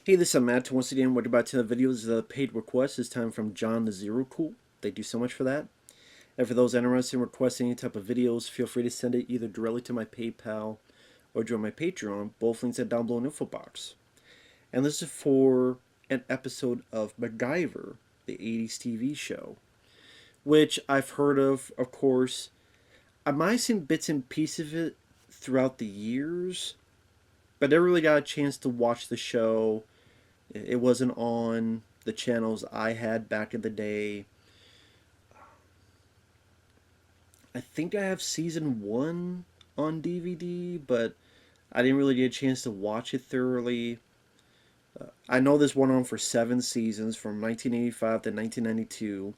Hey, this is Matt. Once again, welcome back to the videos. The paid request is time from John the Zero Cool. Thank you so much for that. And for those interested in requesting any type of videos, feel free to send it either directly to my PayPal or join my Patreon. Both links are down below in the info box. And this is for an episode of MacGyver, the 80s TV show, which I've heard of course. I might have seen bits and pieces of it throughout the years, but never really got a chance to watch the show. It wasn't on the channels I had back in the day. I think I have season one on DVD, but I didn't really get a chance to watch it thoroughly. I know this went on for 7 seasons from 1985 to 1992.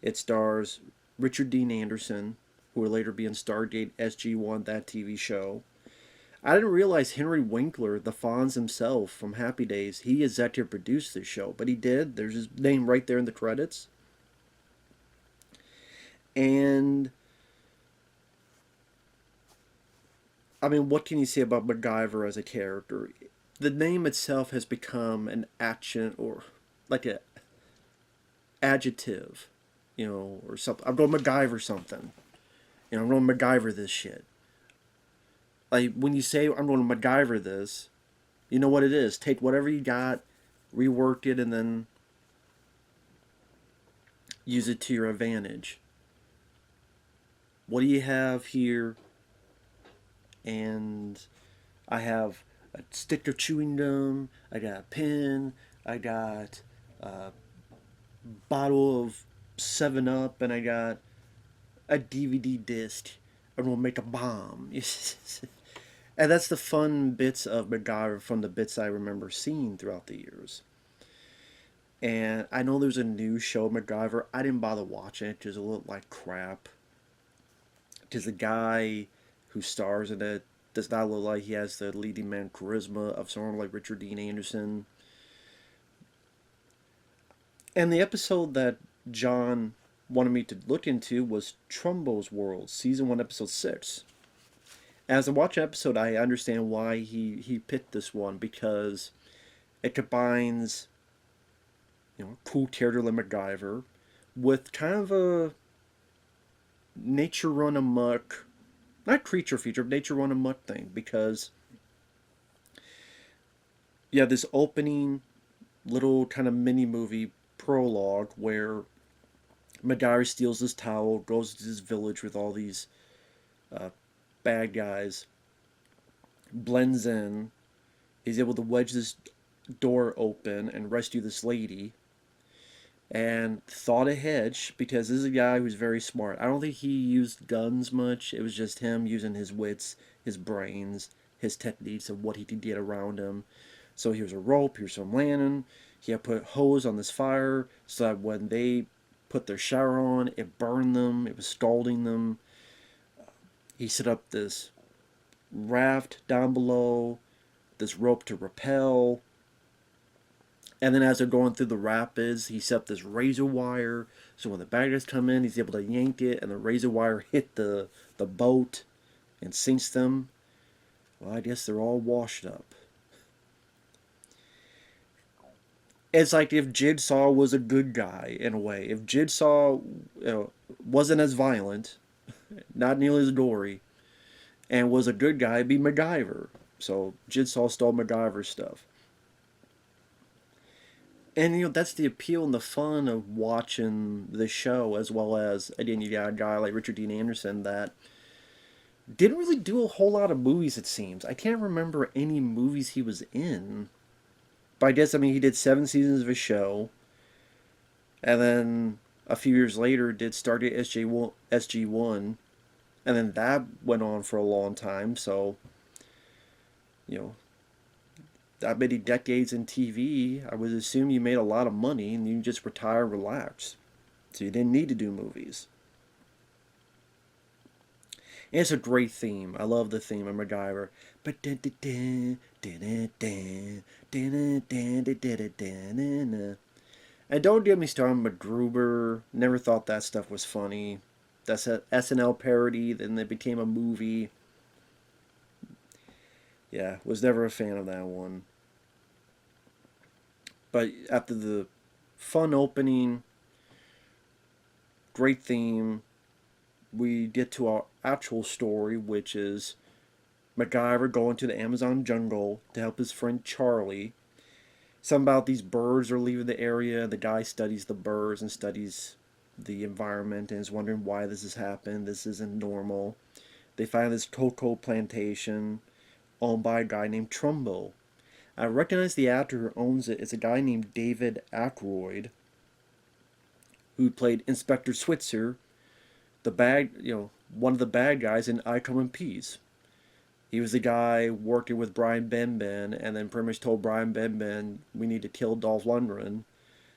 It stars Richard Dean Anderson, who would later be in Stargate SG-1, that TV show. I didn't realize Henry Winkler, the Fonz himself from Happy Days, he executive produced this show, but he did. There's his name right there in the credits. And I mean, what can you say about MacGyver as a character? The name itself has become an action or like a adjective, or something. I'm going to MacGyver something. I'm going to MacGyver this shit. Like when you say I'm going to MacGyver this, you know what it is. Take whatever you got, rework it, and then use it to your advantage. What do you have here? And I have a stick of chewing gum. I got a pen. I got a bottle of 7 Up, and I got a DVD disc. I'm gonna make a bomb. And that's the fun bits of MacGyver from the bits I remember seeing throughout the years. And I know there's a new show, MacGyver. I didn't bother watching it because it looked like crap. Because the guy who stars in it does not look like he has the leading man charisma of someone like Richard Dean Anderson. And the episode that John wanted me to look into was Trumbo's World, Season 1, Episode 6. As I watch an episode, I understand why he picked this one, because it combines, a cool character like MacGyver with kind of a nature run amok, not creature feature, but nature run amok thing, because this opening little kind of mini movie prologue where MacGyver steals this towel, goes to this village with all these uh, bad guys, blends in, is able to wedge this door open and rescue this lady, and thought ahead because this is a guy who's very smart. I don't think he used guns much. It was just him using his wits, his brains, his techniques of what he could get around him. So here's a rope, here's some lantern. He had put hose on this fire so that when they put their shower on, it burned them, it was scalding them. He set up this raft down below, this rope to rappel. And then as they're going through the rapids, he set up this razor wire. So when the bad guys come in, he's able to yank it, and the razor wire hit the boat and sinks them. Well, I guess they're all washed up. It's like if Jigsaw was a good guy, in a way. If Jigsaw wasn't as violent, not nearly as gory, and was a good guy, it'd be MacGyver. So Jigsaw stole MacGyver's stuff. And that's the appeal and the fun of watching the show, as well as, again, you got a guy like Richard Dean Anderson that didn't really do a whole lot of movies, it seems. I can't remember any movies he was in. But I guess, he did 7 seasons of a show, and then a few years later did Stargate SG-1, and then that went on for a long time, so, you know, that many decades in TV, I would assume you made a lot of money and you just retire and relax. So you didn't need to do movies. And it's a great theme. I love the theme of MacGyver. And don't get me started on MacGruber. Never thought that stuff was funny. That's an SNL parody, then it became a movie. Yeah, was never a fan of that one. But after the fun opening, great theme, we get to our actual story, which is MacGyver going to the Amazon jungle to help his friend Charlie. Something about these birds are leaving the area. The guy studies the birds and studies the environment and is wondering why this has happened. This isn't normal. They find this cocoa plantation owned by a guy named Trumbo. I recognize the actor who owns it. It's a guy named David Aykroyd, who played Inspector Switzer, the one of the bad guys in I Come in Peace. He was the guy working with Brian Benben, and then pretty much told Brian Benben, we need to kill Dolph Lundgren.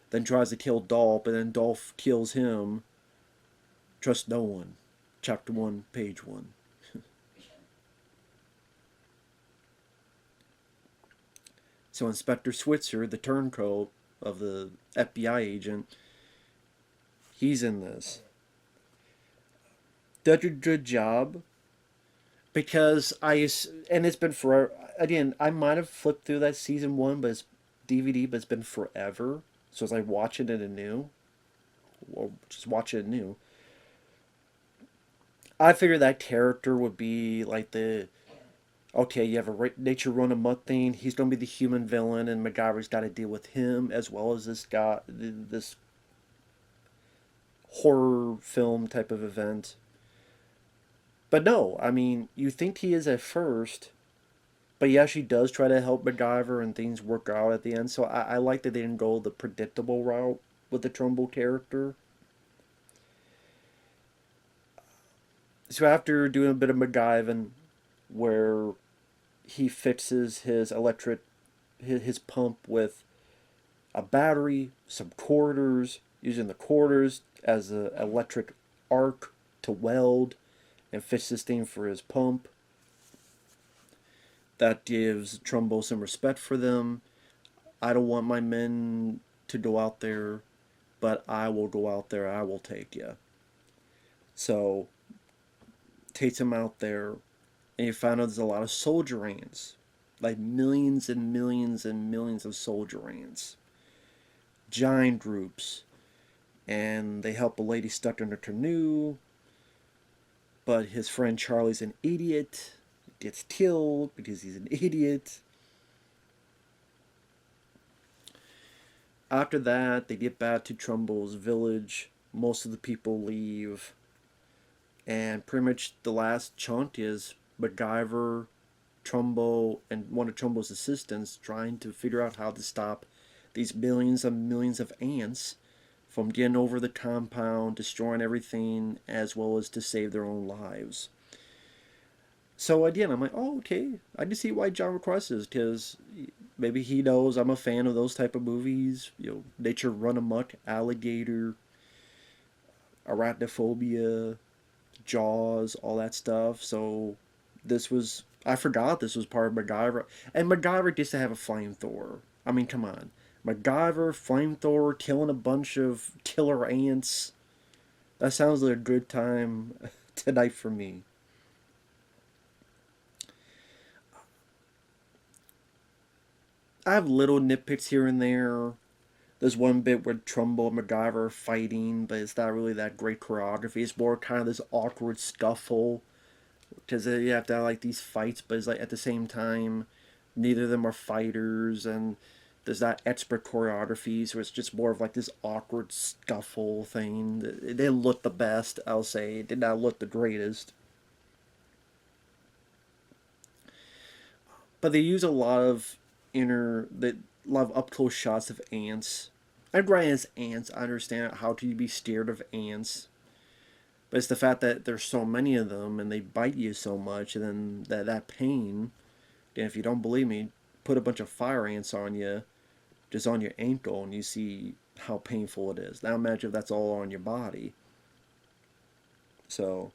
Then tries to kill Dolph, and then Dolph kills him. Trust no one. Chapter 1, page 1. So Inspector Switzer, the turncoat of the FBI agent, he's in this. Did a good job because and it's been forever. Again, I might have flipped through that season one, but it's DVD, but it's been forever. So it's like watching it anew, or just watching it anew. I figured that character would be like the okay, you have a nature run amok thing. He's gonna be the human villain, and MacGyver's got to deal with him as well as this guy, this horror film type of event. But no, I mean, you think he is at first, but he actually does try to help MacGyver and things work out at the end. So I like that they didn't go the predictable route with the Trumbull character. So after doing a bit of MacGyver, where he fixes his his pump with a battery, some quarters, using the quarters as an electric arc to weld and fix this thing for his pump. That gives Trumbo some respect for them. I don't want my men to go out there, but I will go out there. I will take you. So takes him out there, and you find out there's a lot of soldier ants, like millions and millions and millions of soldier ants, giant groups, and they help a lady stuck in a canoe. But his friend Charlie's an idiot, gets killed because he's an idiot. After that, they get back to Trumbull's village. Most of the people leave. And pretty much the last chunk is MacGyver, Trumbull, and one of Trumbull's assistants trying to figure out how to stop these millions and millions of ants from getting over the compound, destroying everything, as well as to save their own lives. So again, I'm like, oh, okay. I can see why John requests this, because maybe he knows I'm a fan of those type of movies. Nature Run Amok, Alligator, Arachnophobia, Jaws, all that stuff. So I forgot this was part of MacGyver. And MacGyver gets to have a flamethrower. I mean, come on. MacGyver, flamethrower, killing a bunch of killer ants. That sounds like a good time tonight for me. I have little nitpicks here and there. There's one bit where Trumbull and MacGyver are fighting, but it's not really that great choreography. It's more kind of this awkward scuffle because you have to have like these fights, but it's like at the same time, neither of them are fighters, and there's not expert choreography, so it's just more of like this awkward scuffle thing. It didn't look the best, I'll say. It did not look the greatest. But they use a lot of a lot of up close shots of ants. And granted, it's ants. I understand how to be scared of ants, but it's the fact that there's so many of them and they bite you so much, and then that pain. And if you don't believe me, put a bunch of fire ants on you, just on your ankle, and you see how painful it is. Now imagine if that's all on your body. So,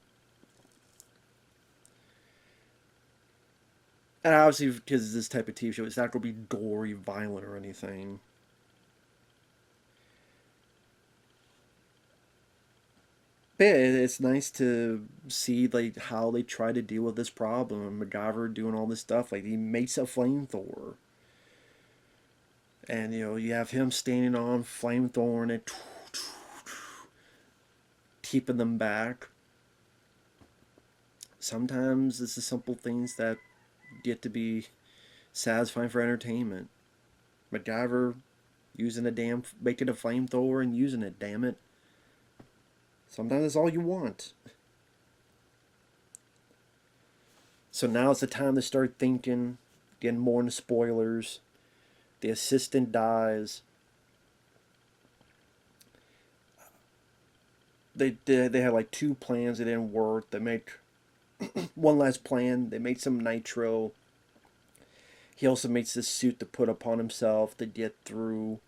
and obviously because this type of TV show, it's not going to be gory, violent, or anything. But yeah, it's nice to see like how they try to deal with this problem. And MacGyver doing all this stuff, like he makes a flamethrower, And you have him standing on Flamethrower and keeping them back. Sometimes it's the simple things that get to be satisfying for entertainment. MacGyver making a flamethrower and using it, damn it. Sometimes that's all you want. So now it's the time to start thinking, getting more into spoilers. The assistant dies. They had like two plans that didn't work. They make one last plan. They made some nitro. He also makes this suit to put upon himself to get through.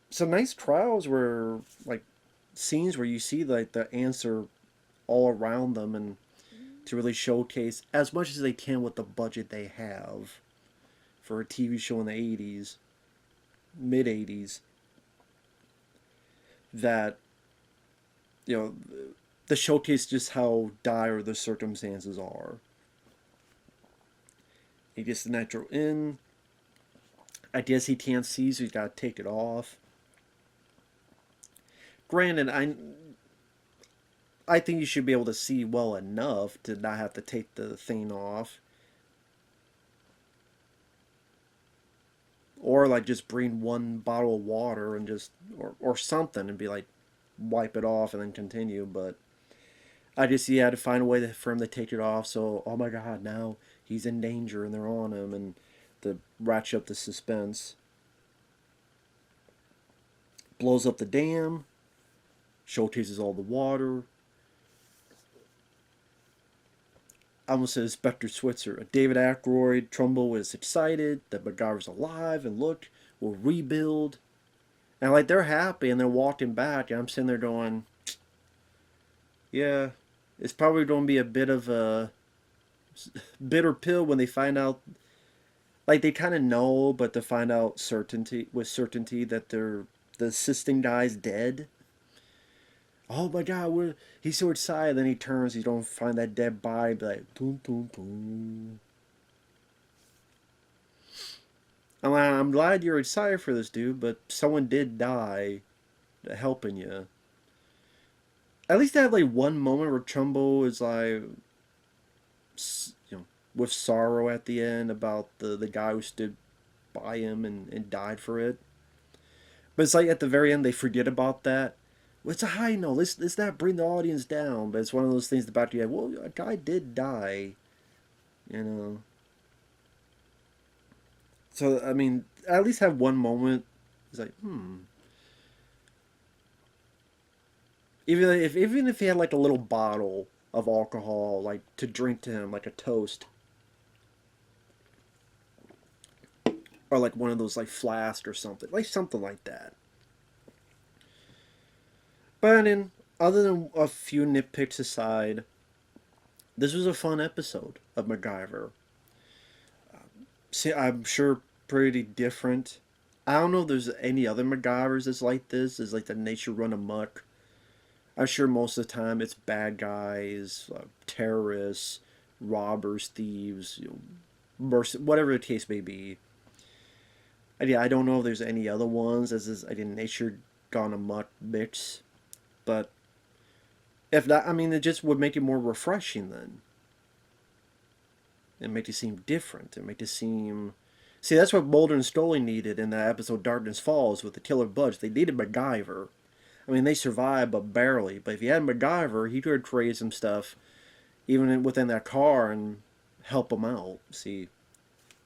Some nice trials where like scenes where you see like the answer all around them, and to really showcase as much as they can with the budget they have for a TV show in the 80s, mid 80s, that the showcase just how dire the circumstances are. He gets the nitro in. I guess he can't see, so he's got to take it off. Granted, I think you should be able to see well enough to not have to take the thing off. Or like just bring one bottle of water and just or something and be like wipe it off and then continue. But I just had to find a way for him to take it off. So oh my god, now he's in danger and they're on him, and to ratchet up the suspense. Blows up the dam. Showcases all the water. I almost said Inspector Switzer. David Aykroyd, Trumbull is excited that MacGyver's alive, and look, we'll rebuild. And like they're happy and they're walking back, and I'm sitting there going, yeah, it's probably going to be a bit of a bitter pill when they find out. Like they kind of know, but to find out certainty that the assisting guy's dead. Oh my god, he's so excited. Then he turns, you don't find that dead body, be like, boom, boom, boom. I'm glad you're excited for this dude, but someone did die helping you. At least I have like one moment where Trumbo is like, with sorrow at the end about the guy who stood by him and died for it. But it's like at the very end they forget about that. Well, it's a high note. Let's not bring the audience down. But it's one of those things about you. Well, a guy did die, you know. So I mean, at least have one moment. It's like, Even if he had like a little bottle of alcohol, like to drink to him, like a toast, or like one of those like flasks or something like that. But in other than a few nitpicks aside, this was a fun episode of MacGyver. See, I'm sure pretty different. I don't know if there's any other MacGyvers that's like this. Is like the nature run amok. I'm sure most of the time it's bad guys, terrorists, robbers, thieves, whatever the case may be. And yeah, I don't know if there's any other ones as is again nature gone amok mix, but if not, I mean, it just would make it more refreshing then. It make it seem different. It make it seem. See, that's what Mulder and Scully needed in that episode Darkness Falls with the killer bugs. They needed MacGyver. I mean, they survived, but barely. But if you had MacGyver, he could create some stuff, even within that car, and help them out. See,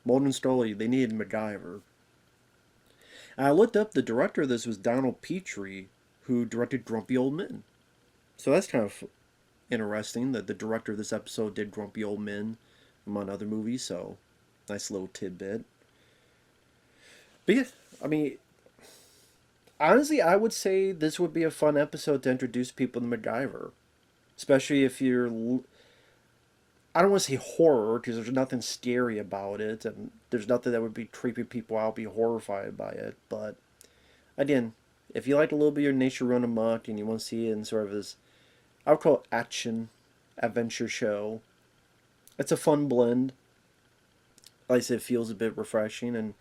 Mulder and Scully, they needed MacGyver. And I looked up the director of this was Donald Petrie, who directed Grumpy Old Men. So that's kind of interesting that the director of this episode did Grumpy Old Men among other movies. So nice little tidbit. But yeah, I mean, honestly, I would say this would be a fun episode to introduce people to MacGyver, especially if you're. I don't want to say horror because there's nothing scary about it, and there's nothing that would be creeping people out, be horrified by it. But again, if you like a little bit of nature run amok and you want to see it in sort of this, I would call it action adventure show. It's a fun blend. Like I said, it feels a bit refreshing, and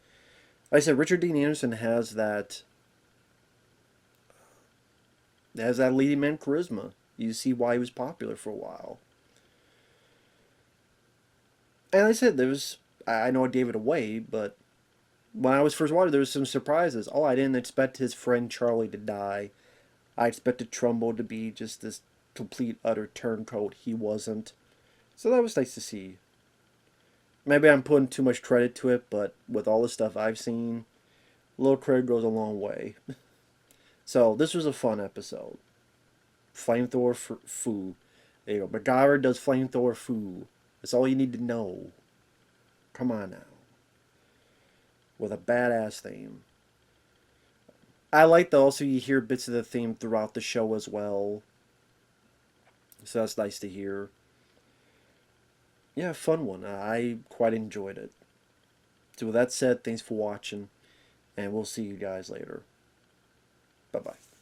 Like I said, Richard Dean Anderson has that leading man charisma. You see why he was popular for a while. And like I said, I know I gave it away, but when I was first watching, there was some surprises. Oh, I didn't expect his friend Charlie to die. I expected Trumbo to be just this complete utter turncoat. He wasn't. So that was nice to see. Maybe I'm putting too much credit to it, but with all the stuff I've seen, a little credit goes a long way. So this was a fun episode. Flamethrower foo. There you go. MacGyver does flamethrower foo. That's all you need to know. Come on now. With a badass theme. I like that also you hear bits of the theme throughout the show as well. So that's nice to hear. Yeah, fun one. I quite enjoyed it. So with that said, thanks for watching, and we'll see you guys later. Bye bye.